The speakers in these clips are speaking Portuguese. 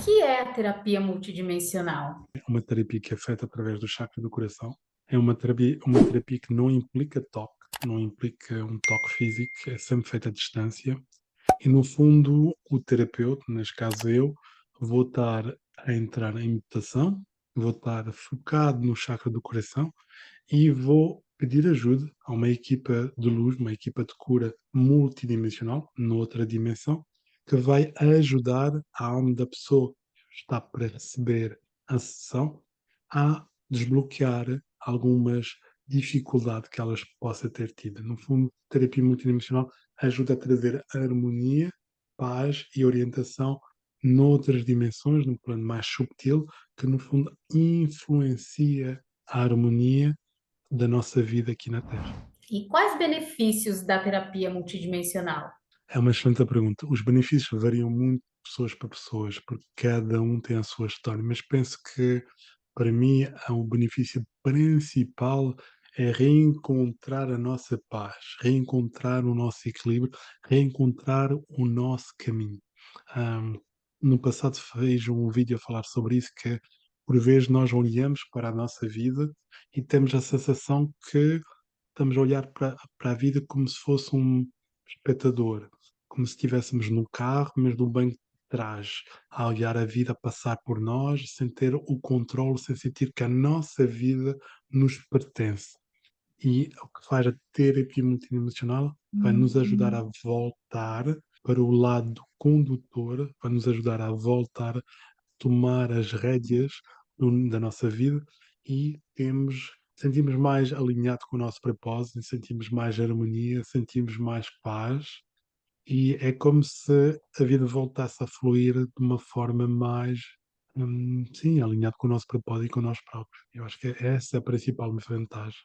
Que é a terapia multidimensional? É uma terapia que é feita através do chakra do coração. É uma terapia que não implica toque, não implica um toque físico, é sempre feita à distância. E no fundo, o terapeuta, neste caso eu, vou estar a entrar em meditação, vou estar focado no chakra do coração e vou pedir ajuda a uma equipa de luz, uma equipa de cura multidimensional, noutra dimensão, que vai ajudar a alma da pessoa que está para receber a sessão a desbloquear algumas dificuldades que elas possam ter tido. No fundo, terapia multidimensional ajuda a trazer harmonia, paz e orientação noutras dimensões, num plano mais subtil, que no fundo influencia a harmonia da nossa vida aqui na Terra. E quais benefícios da terapia multidimensional? É uma excelente pergunta. Os benefícios variam muito de pessoas para pessoas, porque cada um tem a sua história, mas penso que, para mim, o benefício principal é reencontrar a nossa paz, reencontrar o nosso equilíbrio, reencontrar o nosso caminho. Ahm, no passado fiz um vídeo a falar sobre isso, que por vezes nós olhamos para a nossa vida e temos a sensação que estamos a olhar para a vida como se fosse um espectador, como se estivéssemos no carro, mas no banco de trás, a olhar a vida passar por nós, sem ter o controle, sem sentir que a nossa vida nos pertence. E o que faz a terapia multidimensional vai nos ajudar a voltar para o lado condutor, vai nos ajudar a voltar a tomar as rédeas da nossa vida e sentimos mais alinhado com o nosso propósito, sentimos mais harmonia, sentimos mais paz e é como se a vida voltasse a fluir de uma forma mais, sim, alinhado com o nosso propósito e com nós próprios. Eu acho que essa é a principal vantagem,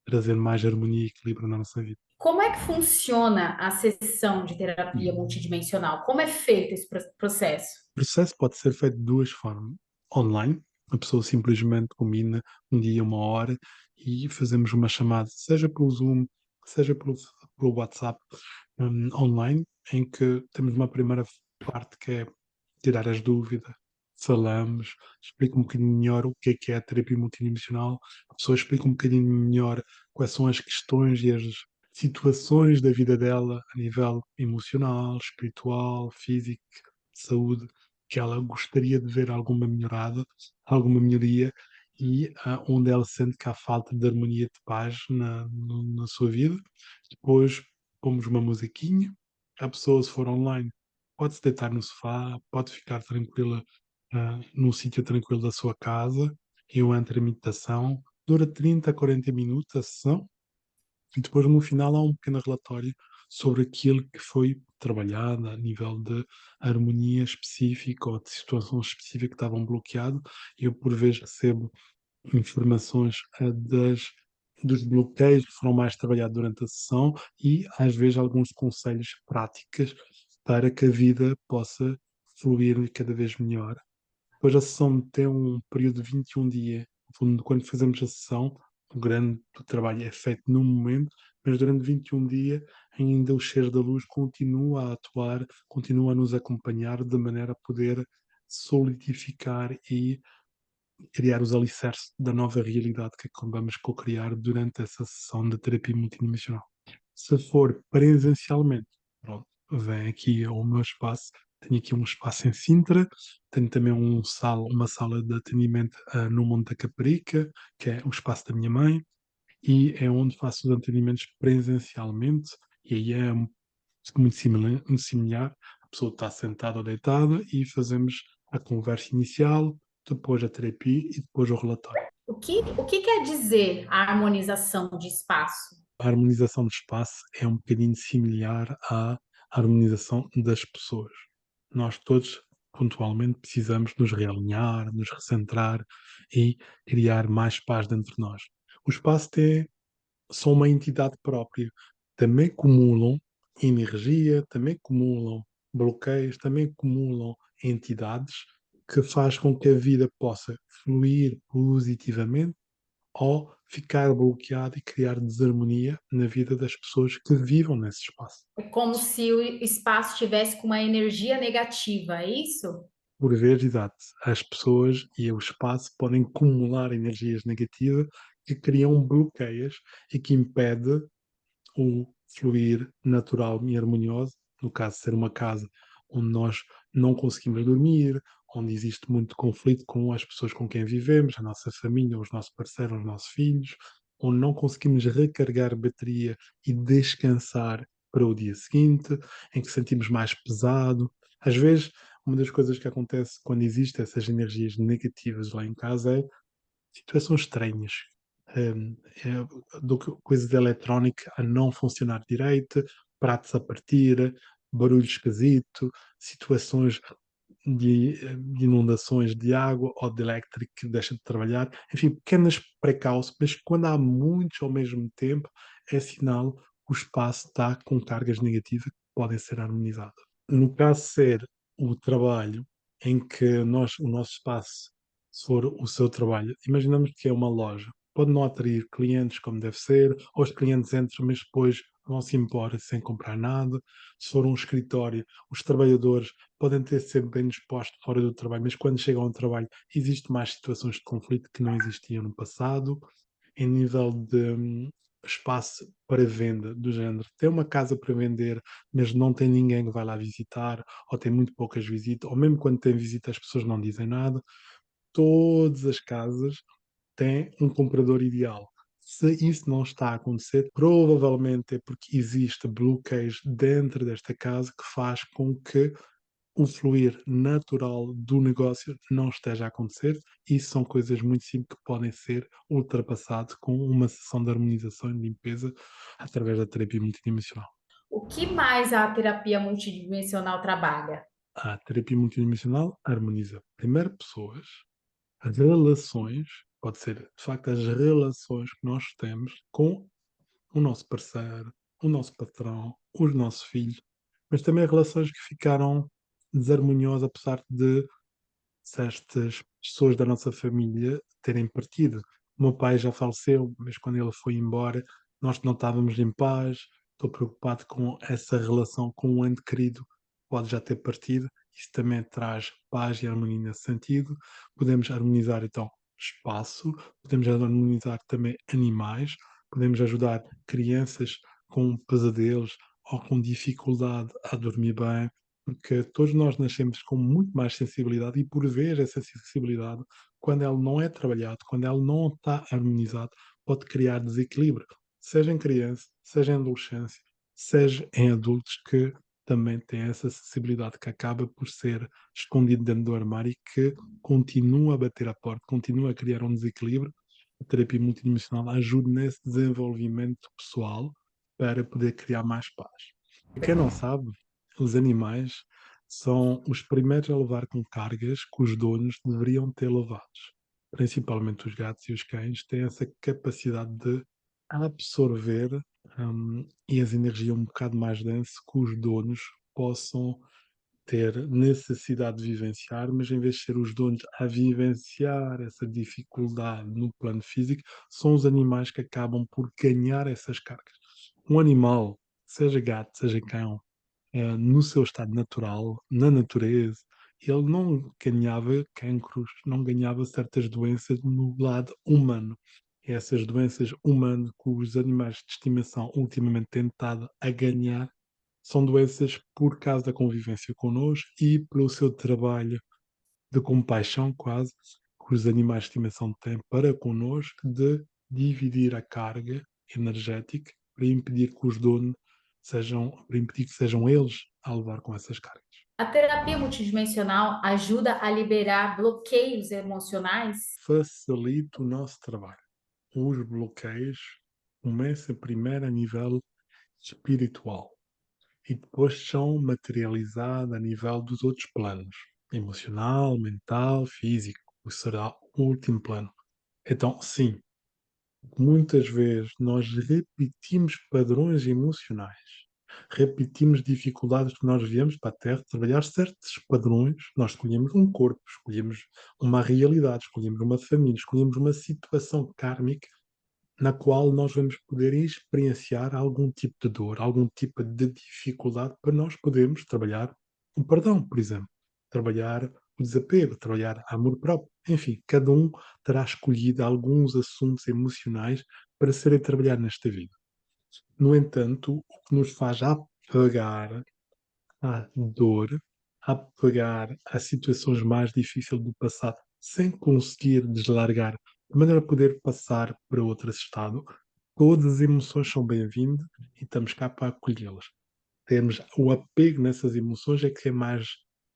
trazer mais harmonia e equilíbrio na nossa vida. Como é que funciona a sessão de terapia multidimensional? Como é feito esse processo? O processo pode ser feito de duas formas. Online, a pessoa simplesmente combina um dia, uma hora e fazemos uma chamada, seja pelo Zoom, seja pelo WhatsApp, online, em que temos uma primeira parte que é tirar as dúvidas, falamos, explica um bocadinho melhor o que é a terapia multidimensional, a pessoa explica um bocadinho melhor quais são as questões e as situações da vida dela a nível emocional, espiritual, físico, de saúde, que ela gostaria de ver alguma melhorada, alguma melhoria e onde ela sente que há falta de harmonia, de paz na sua vida. Depois pomos uma musiquinha, a pessoa, se for online, pode se deitar no sofá, pode ficar tranquila num sítio tranquilo da sua casa. Eu entro em meditação, dura 30 a 40 minutos a sessão, e depois no final há um pequeno relatório sobre aquilo que foi trabalhado a nível de harmonia específica ou de situação específica que estavam bloqueado. E eu por vezes recebo informações dos bloqueios que foram mais trabalhados durante a sessão e às vezes alguns conselhos práticos para que a vida possa fluir cada vez melhor. Depois a sessão tem um período de 21 dias. No fundo, quando fazemos a sessão, o grande do trabalho é feito no momento, mas durante 21 dias ainda o cheiro da luz continua a atuar, continua a nos acompanhar de maneira a poder solidificar e criar os alicerces da nova realidade que vamos co-criar durante essa sessão de terapia multidimensional. Se for presencialmente, pronto, vem aqui ao meu espaço. Tenho aqui um espaço em Sintra, tenho também uma sala de atendimento no Monte da Caparica, que é o espaço da minha mãe, e é onde faço os atendimentos presencialmente, e aí é muito similar. A pessoa está sentada ou deitada e fazemos a conversa inicial, depois a terapia e depois o relatório. O que quer dizer a harmonização de espaço? A harmonização do espaço é um bocadinho similar à harmonização das pessoas. Nós todos, pontualmente, precisamos nos realinhar, nos recentrar e criar mais paz dentro de nós. O espaço tem são uma entidade própria. Também acumulam energia, também acumulam bloqueios, também acumulam entidades que faz com que a vida possa fluir positivamente ou ficar bloqueada e criar desarmonia na vida das pessoas que vivam nesse espaço. É como se o espaço tivesse com uma energia negativa, é isso? Por vezes, exato, as pessoas e o espaço podem acumular energias negativas que criam bloqueios e que impede o fluir natural e harmonioso, no caso de ser uma casa onde nós não conseguimos dormir, onde existe muito conflito com as pessoas com quem vivemos, a nossa família, os nossos parceiros, os nossos filhos, onde não conseguimos recarregar bateria e descansar para o dia seguinte, em que sentimos mais pesado. Às vezes, uma das coisas que acontece quando existem essas energias negativas lá em casa é situações estranhas, do que coisas de eletrónica a não funcionar direito, pratos a partir, barulho esquisito, situações de inundações de água ou de elétrico que deixa de trabalhar, enfim, pequenas precauções, mas quando há muitos ao mesmo tempo, é sinal que o espaço está com cargas negativas que podem ser harmonizadas. No caso de ser o trabalho em que o nosso espaço, se for o seu trabalho, imaginamos que é uma loja, pode não atrair clientes como deve ser, ou os clientes entram, mas depois vão-se embora sem comprar nada. Se for um escritório, os trabalhadores podem ter sempre bem dispostos fora do trabalho, mas quando chegam ao trabalho existe mais situações de conflito que não existiam no passado. Em nível de espaço para venda, do género, tem uma casa para vender, mas não tem ninguém que vai lá visitar, ou tem muito poucas visitas, ou mesmo quando tem visita as pessoas não dizem nada. Todas as casas têm um comprador ideal. Se isso não está a acontecer, provavelmente é porque existe bloqueios dentro desta casa que faz com que o fluir natural do negócio não esteja a acontecer. Isso são coisas muito simples que podem ser ultrapassadas com uma sessão de harmonização e limpeza através da terapia multidimensional. O que mais a terapia multidimensional trabalha? A terapia multidimensional harmoniza primeiro pessoas, as relações, pode ser de facto as relações que nós temos com o nosso parceiro, o nosso patrão, os nossos filhos, mas também relações que ficaram desarmoniosas apesar de certas pessoas da nossa família terem partido. O meu pai já faleceu, mas quando ele foi embora, nós não estávamos em paz. Estou preocupado com essa relação com um ente querido, pode já ter partido. Isso também traz paz e harmonia nesse sentido. Podemos harmonizar então espaço, podemos harmonizar também animais, podemos ajudar crianças com pesadelos ou com dificuldade a dormir bem, porque todos nós nascemos com muito mais sensibilidade e por vezes essa sensibilidade, quando ela não é trabalhada, quando ela não está harmonizada, pode criar desequilíbrio, seja em criança, seja em adolescência, seja em adultos que também têm essa sensibilidade que acaba por ser escondido dentro do armário e que continua a bater a porta, continua a criar um desequilíbrio. A terapia multidimensional ajuda nesse desenvolvimento pessoal para poder criar mais paz. E quem não sabe, os animais são os primeiros a levar com cargas que os donos deveriam ter levados. Principalmente os gatos e os cães têm essa capacidade de absorver, e as energias um bocado mais densas que os donos possam ter necessidade de vivenciar, mas em vez de ser os donos a vivenciar essa dificuldade no plano físico, são os animais que acabam por ganhar essas cargas. Um animal, seja gato, seja cão, no seu estado natural, na natureza, ele não ganhava cancros, não ganhava certas doenças no lado humano. E essas doenças humanas que os animais de estimação ultimamente têm estado a ganhar são doenças por causa da convivência connosco e pelo seu trabalho de compaixão quase que os animais de estimação têm para connosco de dividir a carga energética para impedir que os donos para impedir que sejam eles a levar com essas cargas. A terapia multidimensional ajuda a liberar bloqueios emocionais? Facilita o nosso trabalho. Os bloqueios começam primeiro a nível espiritual e depois são materializados a nível dos outros planos, emocional, mental, físico, o será o último plano. Então, sim, muitas vezes nós repetimos padrões emocionais, repetimos dificuldades que nós viemos para a Terra trabalhar certos padrões. Nós escolhemos um corpo, escolhemos uma realidade, escolhemos uma família, escolhemos uma situação kármica na qual nós vamos poder experienciar algum tipo de dor, algum tipo de dificuldade para nós podermos trabalhar o perdão, por exemplo. Trabalhar o desapego, trabalhar amor próprio. Enfim, cada um terá escolhido alguns assuntos emocionais para serem trabalhados nesta vida. No entanto, o que nos faz apegar à dor, apegar a situações mais difíceis do passado, sem conseguir deslargar, de maneira a poder passar para outro estado, todas as emoções são bem-vindas e estamos cá para acolhê-las. Temos o apego nessas emoções é que é mais,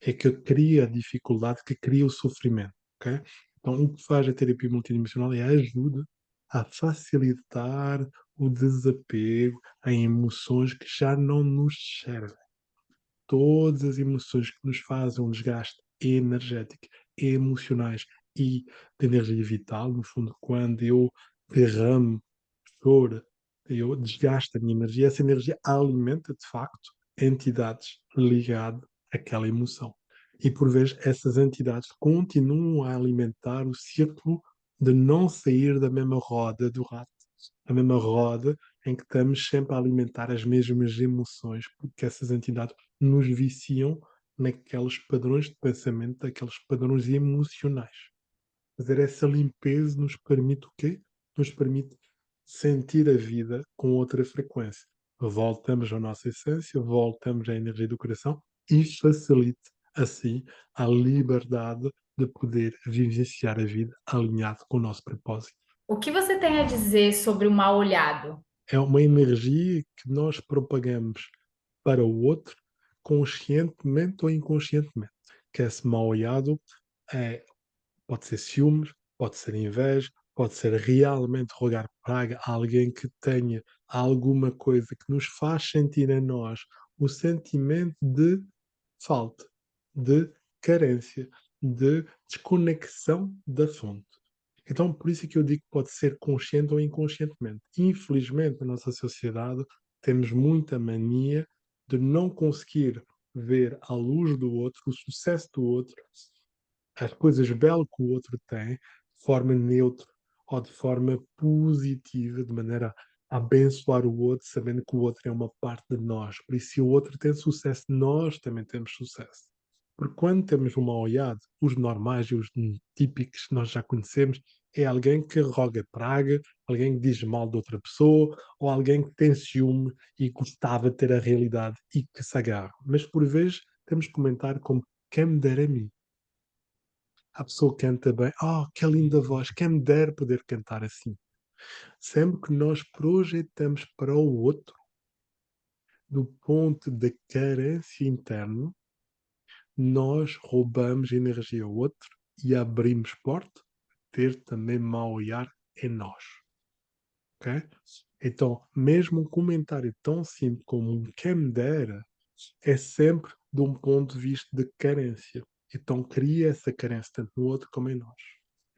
é que cria a dificuldade, que cria o sofrimento, ok? Então, o que faz a terapia multidimensional é a ajuda a facilitar o desapego em emoções que já não nos servem. Todas as emoções que nos fazem um desgaste energético, emocionais e de energia vital, no fundo, quando eu derramo choro, eu desgasto a minha energia, essa energia alimenta, de facto, entidades ligadas àquela emoção. E, por vezes, essas entidades continuam a alimentar o círculo de não sair da mesma roda do rato. A mesma roda em que estamos sempre a alimentar as mesmas emoções, porque essas entidades nos viciam naqueles padrões de pensamento, aqueles padrões emocionais. Fazer essa limpeza nos permite o quê? Nos permite sentir a vida com outra frequência. Voltamos à nossa essência, voltamos à energia do coração e facilita, assim, a liberdade de poder vivenciar a vida alinhado com o nosso propósito. O que você tem a dizer sobre o mal olhado? É uma energia que nós propagamos para o outro, conscientemente ou inconscientemente. Que esse mal olhado é pode ser ciúmes, pode ser inveja, pode ser realmente rogar praga a alguém que tenha alguma coisa que nos faz sentir a nós o sentimento de falta, de carência, de desconexão da fonte. Então, por isso é que eu digo que pode ser consciente ou inconscientemente. Infelizmente, na nossa sociedade, temos muita mania de não conseguir ver a luz do outro, o sucesso do outro, as coisas belas que o outro tem, de forma neutra ou de forma positiva, de maneira a abençoar o outro, sabendo que o outro é uma parte de nós. Por isso, se o outro tem sucesso, nós também temos sucesso. Porque quando temos uma olhada, os normais e os típicos que nós já conhecemos, é alguém que roga praga, alguém que diz mal de outra pessoa, ou alguém que tem ciúme e gostava de ter a realidade e que se agarra. Mas por vezes temos comentário como quem me dera a mim. A pessoa canta bem. Oh, que linda voz. Quem me dera poder cantar assim. Sempre que nós projetamos para o outro, do ponto da carência interna, nós roubamos energia ao outro e abrimos porta ter também mau olhar em nós. Ok? Então, mesmo um comentário tão simples como um quem me dera é sempre de um ponto de vista de carência. Então, cria essa carência tanto no outro como em nós.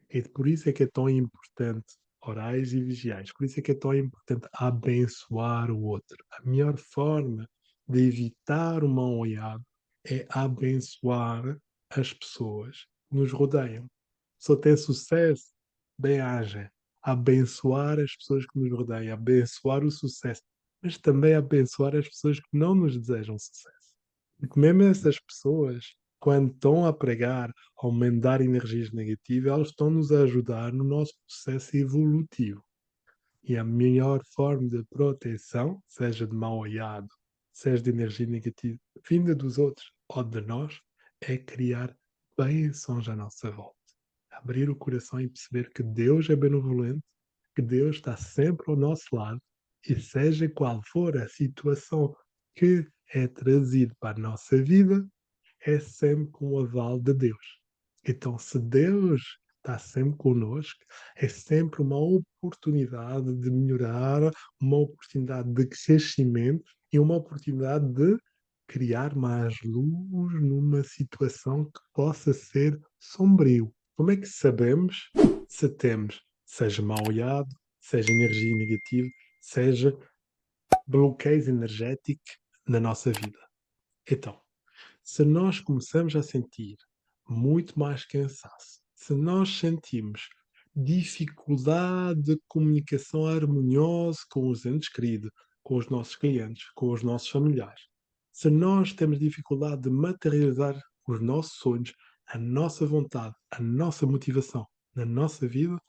E por isso é que é tão importante orais e vigiais. Por isso é que é tão importante abençoar o outro. A melhor forma de evitar o mal olhado é abençoar as pessoas que nos rodeiam. Só tem sucesso, bem-aja. Abençoar as pessoas que nos rodeiam, abençoar o sucesso, mas também abençoar as pessoas que não nos desejam sucesso. Porque mesmo essas pessoas, quando estão a pregar ou mandar energias negativas, elas estão-nos a ajudar no nosso processo evolutivo. E a melhor forma de proteção, seja de mal olhado, seja de energia negativa, vinda dos outros ou de nós, é criar bênçãos à nossa volta. Abrir o coração e perceber que Deus é benevolente, que Deus está sempre ao nosso lado e seja qual for a situação que é trazida para a nossa vida, é sempre com o aval de Deus. Então, se Deus está sempre conosco, é sempre uma oportunidade de melhorar, uma oportunidade de crescimento e uma oportunidade de criar mais luz numa situação que possa ser sombrio. Como é que sabemos se temos, seja mal olhado, seja energia negativa, seja bloqueios energéticos na nossa vida? Então, se nós começamos a sentir muito mais cansaço, se nós sentimos dificuldade de comunicação harmoniosa com os entes queridos, com os nossos clientes, com os nossos familiares, se nós temos dificuldade de materializar os nossos sonhos, a nossa vontade, a nossa motivação na nossa vida,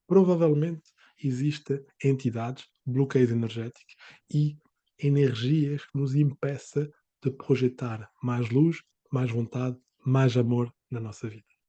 provavelmente existem entidades, bloqueios energéticos e energias que nos impeça de projetar mais luz, mais vontade, mais amor na nossa vida.